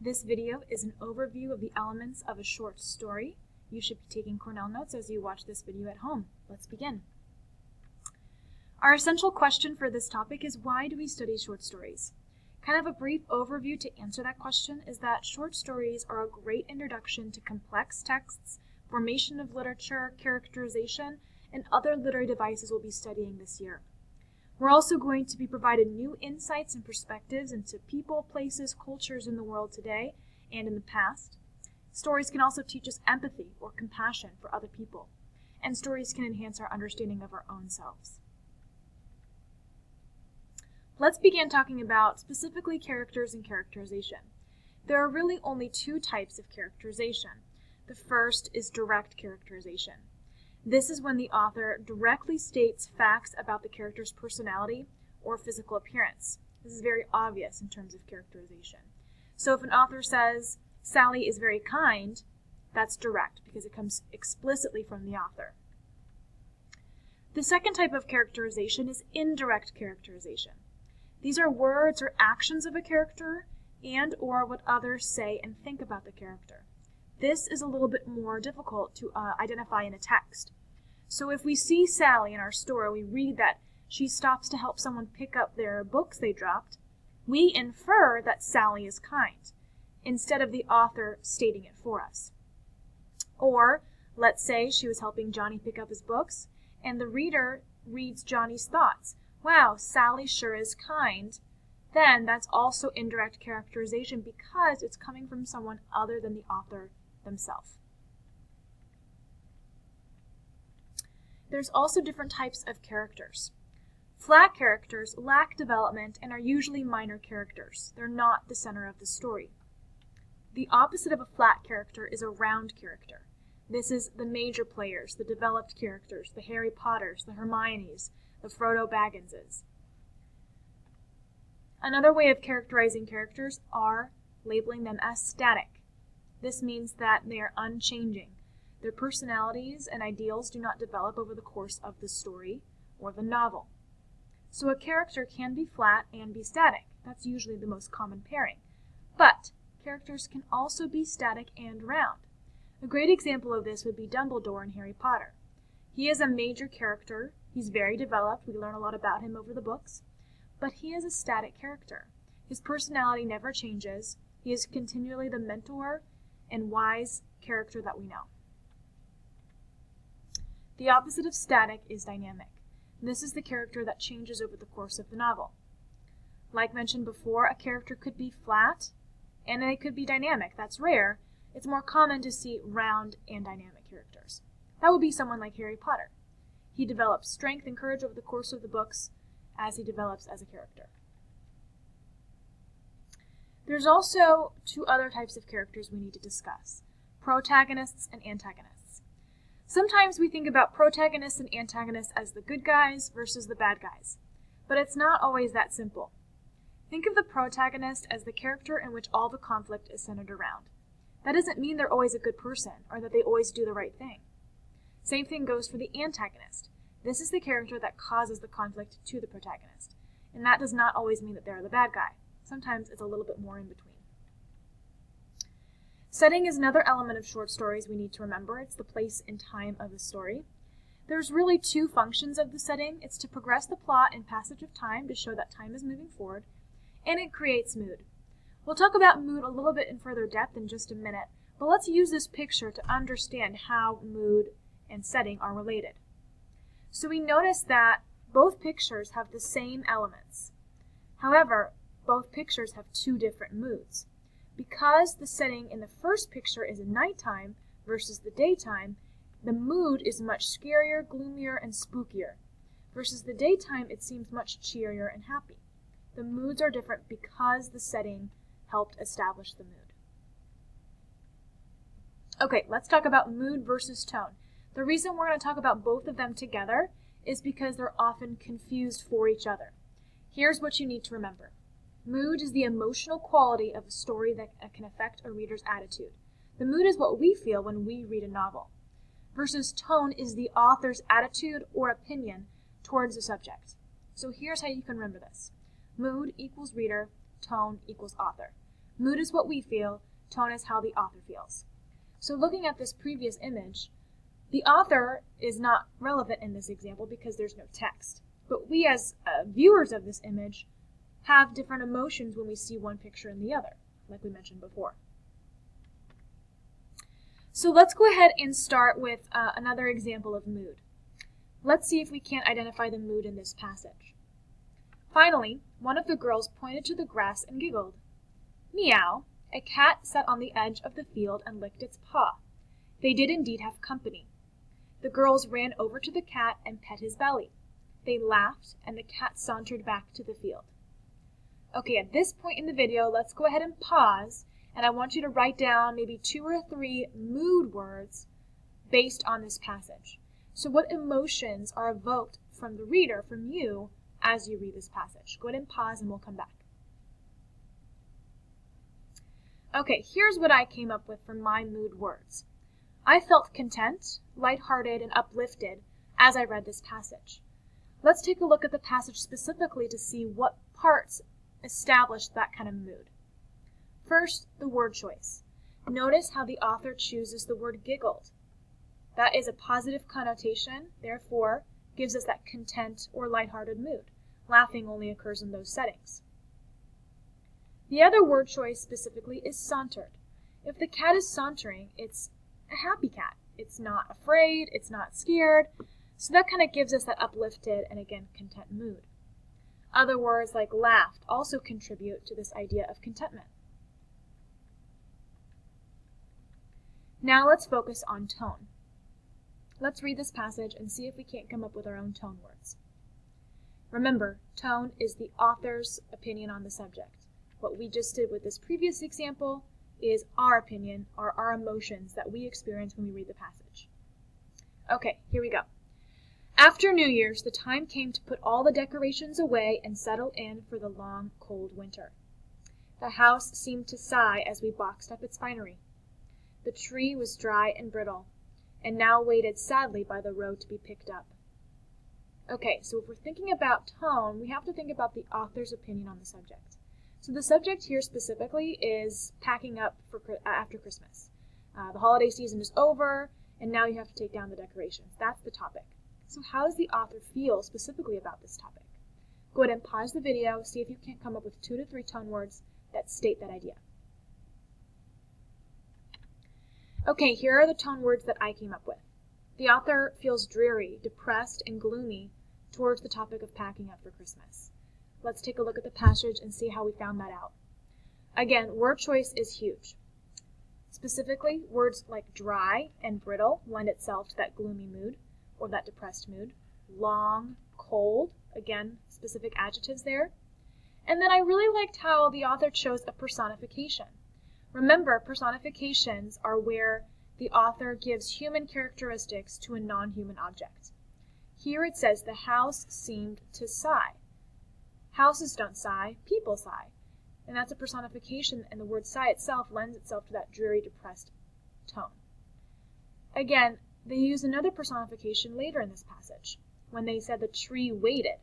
This video is an overview of the elements of a short story. You should be taking Cornell notes as you watch this video at home. Let's begin. Our essential question for this topic is, why do we study short stories? Kind of a brief overview to answer that question is that short stories are a great introduction to complex texts, formation of literature, characterization, and other literary devices we'll be studying this year. We're also going to be provided new insights and perspectives into people, places, cultures in the world today and in the past. Stories can also teach us empathy or compassion for other people, and stories can enhance our understanding of our own selves. Let's begin talking about specifically characters and characterization. There are really only two types of characterization. The first is direct characterization. This is when the author directly states facts about the character's personality or physical appearance. This is very obvious in terms of characterization. So if an author says, Sally is very kind, that's direct because it comes explicitly from the author. The second type of characterization is indirect characterization. These are words or actions of a character and or what others say and think about the character. This is a little bit more difficult to identify in a text. So if we see Sally in our story, we read that she stops to help someone pick up their books they dropped, we infer that Sally is kind, instead of the author stating it for us. Or, let's say she was helping Johnny pick up his books, and the reader reads Johnny's thoughts. Wow, Sally sure is kind. Then that's also indirect characterization because it's coming from someone other than the author themselves. There's also different types of characters. Flat characters lack development and are usually minor characters. They're not the center of the story. The opposite of a flat character is a round character. This is the major players, the developed characters, the Harry Potters, the Hermiones, the Frodo Bagginses. Another way of characterizing characters are labeling them as static. This means that they are unchanging. Their personalities and ideals do not develop over the course of the story or the novel. So a character can be flat and be static. That's usually the most common pairing. But characters can also be static and round. A great example of this would be Dumbledore in Harry Potter. He is a major character. He's very developed. We learn a lot about him over the books. But he is a static character. His personality never changes. He is continually the mentor and wise character that we know. The opposite of static is dynamic. This is the character that changes over the course of the novel. Like mentioned before, a character could be flat and it could be dynamic. That's rare. It's more common to see round and dynamic characters. That would be someone like Harry Potter. He develops strength and courage over the course of the books as he develops as a character. There's also two other types of characters we need to discuss: protagonists and antagonists. Sometimes we think about protagonists and antagonists as the good guys versus the bad guys, but it's not always that simple. Think of the protagonist as the character in which all the conflict is centered around. That doesn't mean they're always a good person or that they always do the right thing. Same thing goes for the antagonist. This is the character that causes the conflict to the protagonist, and that does not always mean that they're the bad guy. Sometimes it's a little bit more in between. Setting is another element of short stories we need to remember. It's the place and time of the story. There's really two functions of the setting. It's to progress the plot in passage of time to show that time is moving forward, and it creates mood. We'll talk about mood a little bit in further depth in just a minute, but let's use this picture to understand how mood and setting are related. So we notice that both pictures have the same elements. However, both pictures have two different moods. Because the setting in the first picture is nighttime versus the daytime, the mood is much scarier, gloomier, and spookier. Versus the daytime, it seems much cheerier and happy. The moods are different because the setting helped establish the mood. Okay, let's talk about mood versus tone. The reason we're going to talk about both of them together is because they're often confused for each other. Here's what you need to remember. Mood is the emotional quality of a story that can affect a reader's attitude. The mood is what we feel when we read a novel. Versus tone is the author's attitude or opinion towards the subject. So here's how you can remember this. Mood equals reader, tone equals author. Mood is what we feel, tone is how the author feels. So looking at this previous image, the author is not relevant in this example because there's no text. But we as viewers of this image have different emotions when we see one picture and the other, like we mentioned before. So let's go ahead and start with another example of mood. Let's see if we can't identify the mood in this passage. Finally, one of the girls pointed to the grass and giggled. Meow! A cat sat on the edge of the field and licked its paw. They did indeed have company. The girls ran over to the cat and pet his belly. They laughed, and the cat sauntered back to the field. Okay, at this point in the video, let's go ahead and pause, and I want you to write down maybe 2 or 3 mood words based on this passage. So what emotions are evoked from the reader, from you, as you read this passage? Go ahead and pause and we'll come back. Okay, here's what I came up with for my mood words. I felt content, lighthearted, and uplifted as I read this passage. Let's take a look at the passage specifically to see what parts establish that kind of mood. First, the word choice. Notice how the author chooses the word giggled. That is a positive connotation, therefore gives us that content or lighthearted mood. Laughing only occurs in those settings. The other word choice specifically is sauntered. If the cat is sauntering, it's a happy cat. It's not afraid, it's not scared, so that kind of gives us that uplifted and again content mood. Other words like laughed also contribute to this idea of contentment. Now let's focus on tone. Let's read this passage and see if we can't come up with our own tone words. Remember, tone is the author's opinion on the subject. What we just did with this previous example is our opinion or our emotions that we experience when we read the passage. Okay, here we go. After New Year's, the time came to put all the decorations away and settle in for the long, cold winter. The house seemed to sigh as we boxed up its finery. The tree was dry and brittle, and now waited sadly by the road to be picked up. Okay, so if we're thinking about tone, we have to think about the author's opinion on the subject. So the subject here specifically is packing up for after Christmas. The holiday season is over, and now you have to take down the decorations. That's the topic. So how does the author feel specifically about this topic? Go ahead and pause the video, see if you can't come up with 2 to 3 tone words that state that idea. Okay, here are the tone words that I came up with. The author feels dreary, depressed, and gloomy towards the topic of packing up for Christmas. Let's take a look at the passage and see how we found that out. Again, word choice is huge. Specifically, words like dry and brittle lend itself to that gloomy mood or that depressed mood. Long, cold, again, specific adjectives there. And then I really liked how the author chose a personification. Remember, personifications are where the author gives human characteristics to a non-human object. Here it says the house seemed to sigh. Houses don't sigh, people sigh. And that's a personification, and the word sigh itself lends itself to that dreary, depressed tone. Again, they use another personification later in this passage, when they said the tree waited.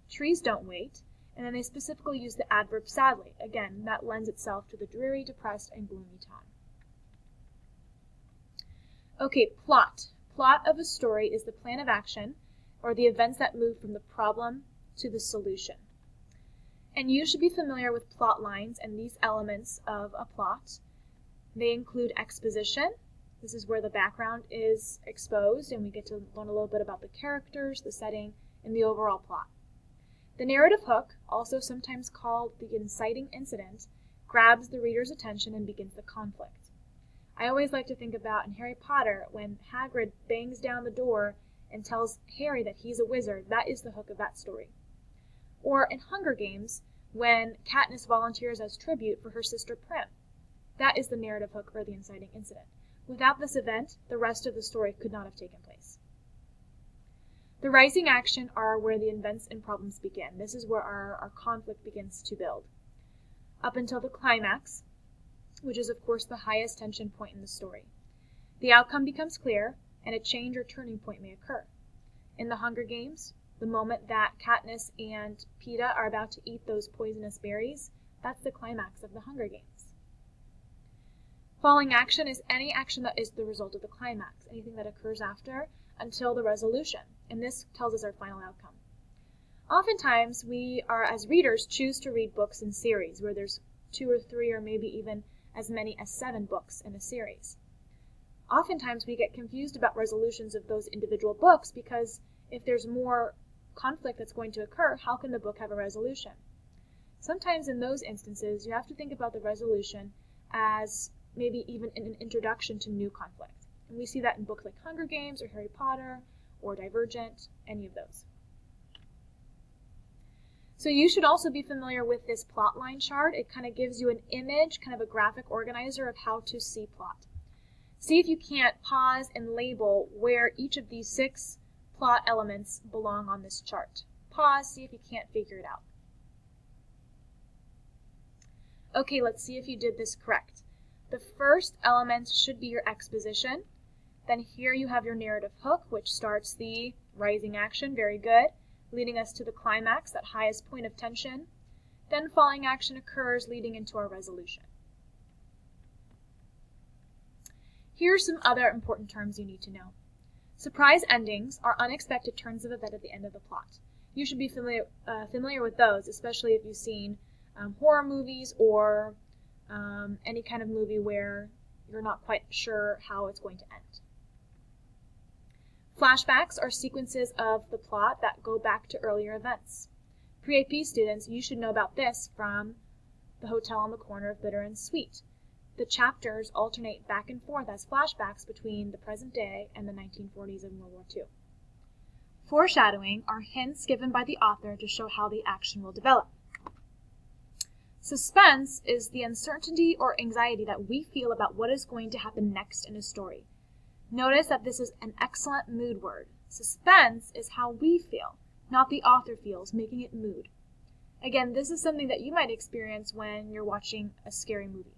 Trees don't wait, and then they specifically use the adverb sadly. Again, that lends itself to the dreary, depressed, and gloomy tone. Okay, plot. Plot of a story is the plan of action, or the events that move from the problem to the solution. And you should be familiar with plot lines and these elements of a plot. They include exposition. This is where the background is exposed and we get to learn a little bit about the characters, the setting, and the overall plot. The narrative hook, also sometimes called the inciting incident, grabs the reader's attention and begins the conflict. I always like to think about in Harry Potter when Hagrid bangs down the door and tells Harry that he's a wizard. That is the hook of that story. Or in Hunger Games, when Katniss volunteers as tribute for her sister Prim. That is the narrative hook or the inciting incident. Without this event, the rest of the story could not have taken place. The rising action are where the events and problems begin. This is where our conflict begins to build. Up until the climax, which is of course the highest tension point in the story. The outcome becomes clear, and a change or turning point may occur. In the Hunger Games, the moment that Katniss and Peeta are about to eat those poisonous berries, that's the climax of the Hunger Games. Following action is any action that is the result of the climax, anything that occurs after until the resolution, and this tells us our final outcome. Oftentimes, we are, as readers, choose to read books in series where there's 2 or 3 or maybe even as many as 7 books in a series. Oftentimes, we get confused about resolutions of those individual books because if there's more conflict that's going to occur, how can the book have a resolution? Sometimes in those instances, you have to think about the resolution as maybe even an introduction to new conflict. And we see that in books like Hunger Games or Harry Potter or Divergent, any of those. So you should also be familiar with this plot line chart. It kind of gives you an image, kind of a graphic organizer of how to see plot. See if you can't pause and label where each of these 6 plot elements belong on this chart. Pause, see if you can't figure it out. Okay, let's see if you did this correct. The first element should be your exposition. Then here you have your narrative hook, which starts the rising action, very good, leading us to the climax, that highest point of tension. Then falling action occurs, leading into our resolution. Here are some other important terms you need to know. Surprise endings are unexpected turns of event at the end of the plot. You should be familiar with those, especially if you've seen horror movies or any kind of movie where you're not quite sure how it's going to end. Flashbacks are sequences of the plot that go back to earlier events. Pre-AP students, you should know about this from The Hotel on the Corner of Bitter and Sweet. The chapters alternate back and forth as flashbacks between the present day and the 1940s and World War II. Foreshadowing are hints given by the author to show how the action will develop. Suspense is the uncertainty or anxiety that we feel about what is going to happen next in a story. Notice that this is an excellent mood word. Suspense is how we feel, not the author feels, making it mood. Again, this is something that you might experience when you're watching a scary movie.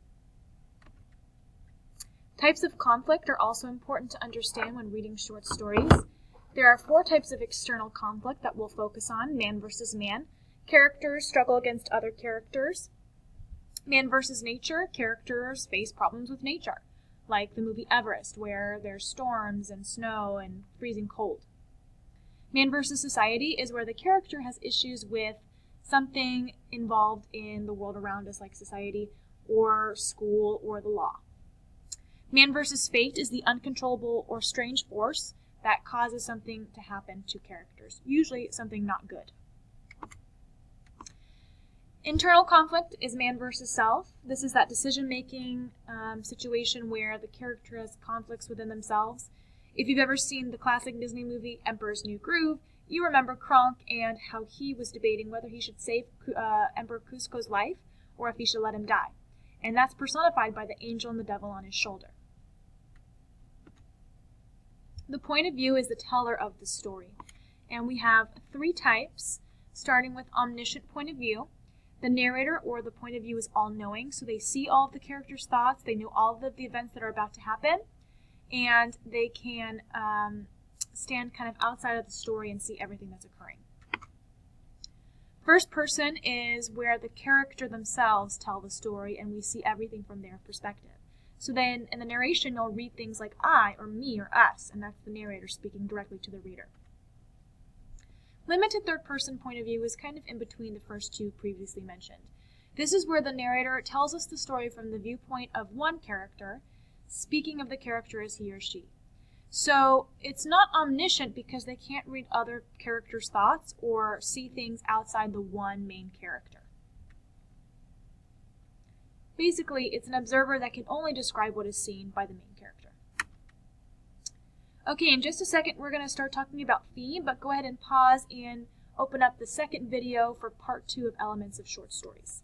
Types of conflict are also important to understand when reading short stories. There are 4 types of external conflict that we'll focus on: man versus man. Characters struggle against other characters. Man versus nature. Characters face problems with nature, like the movie Everest, where there's storms and snow and freezing cold. Man versus society is where the character has issues with something involved in the world around us, like society or school or the law. Man versus fate is the uncontrollable or strange force that causes something to happen to characters, usually something not good. Internal conflict is man versus self. This is that decision-making situation where the character has conflicts within themselves. If you've ever seen the classic Disney movie Emperor's New Groove, you remember Kronk and how he was debating whether he should save Emperor Kuzco's life or if he should let him die. And that's personified by the angel and the devil on his shoulder. The point of view is the teller of the story. And we have 3 types, starting with omniscient point of view. The narrator or the point of view is all-knowing, so they see all of the characters' thoughts, they know all of the events that are about to happen, and they can stand kind of outside of the story and see everything that's occurring. First person is where the character themselves tell the story and we see everything from their perspective. So then in the narration, you'll read things like I or me or us, and that's the narrator speaking directly to the reader. Limited third-person point of view is kind of in between the first 2 previously mentioned. This is where the narrator tells us the story from the viewpoint of one character, speaking of the character as he or she. So it's not omniscient because they can't read other characters' thoughts or see things outside the one main character. Basically, it's an observer that can only describe what is seen by the main character. Okay, in just a second, we're going to start talking about theme, but go ahead and pause and open up the second video for part 2 of Elements of Short Stories.